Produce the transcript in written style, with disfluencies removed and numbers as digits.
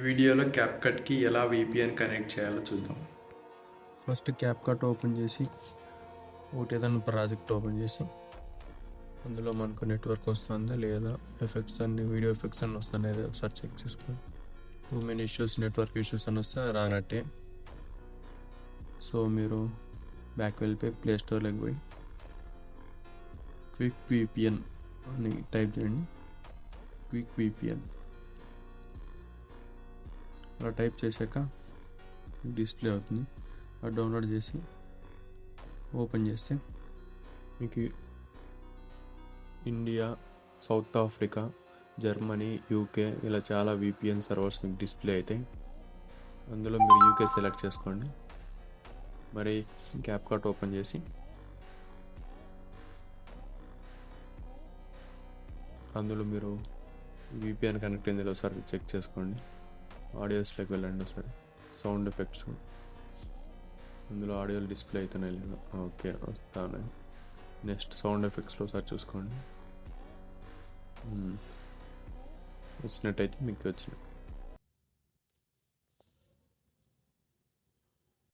వీడియోలో క్యాప్కట్కి ఎలా VPN connect చేయాలో చూద్దాం. ఫస్ట్ క్యాప్కట్ ఓపెన్ చేసి ఏదైనా ప్రాజెక్ట్ ఓపెన్ చేసి అందులో మనకు నెట్వర్క్ వస్తుందా లేదా, ఎఫెక్ట్స్ అన్ని వీడియో ఎఫెక్ట్స్ అన్నీ వస్తున్నాయి ఒకసారి చెక్ చేసుకోండి. Too many issues, network issues అని వస్తే రానట్టే. సో మీరు బ్యాక్ వెళ్ళిపోయి ప్లే స్టోర్లోకి పోయి క్విక్ VPN అని టైప్ చేయండి. క్విక్ VPN అలా టైప్ చేశాక డిస్ప్లే అవుతుంది. అది డౌన్లోడ్ చేసి ఓపెన్ చేస్తే మీకు India, south Africa, Germany, UK ఇలా చాలా VPN సర్వర్స్ మీకు డిస్ప్లే అవుతాయి. అందులో మీరు UK సెలెక్ట్ చేసుకోండి. మరి క్యాప్కట్ ఓపెన్ చేసి అందులో మీరు VPN కనెక్ట్ అయింది ఒకసారి చెక్ చేసుకోండి. ఆడియోస్లోకి వెళ్ళండి ఒకసారి, సౌండ్ ఎఫెక్ట్స్, అందులో ఆడియోలు డిస్ప్లే అవుతానే లేదా, ఓకే వస్తానే. నెక్స్ట్ సౌండ్ ఎఫెక్ట్స్లో ఒకసారి చూసుకోండి. వచ్చినట్టయితే మీకు వచ్చింది.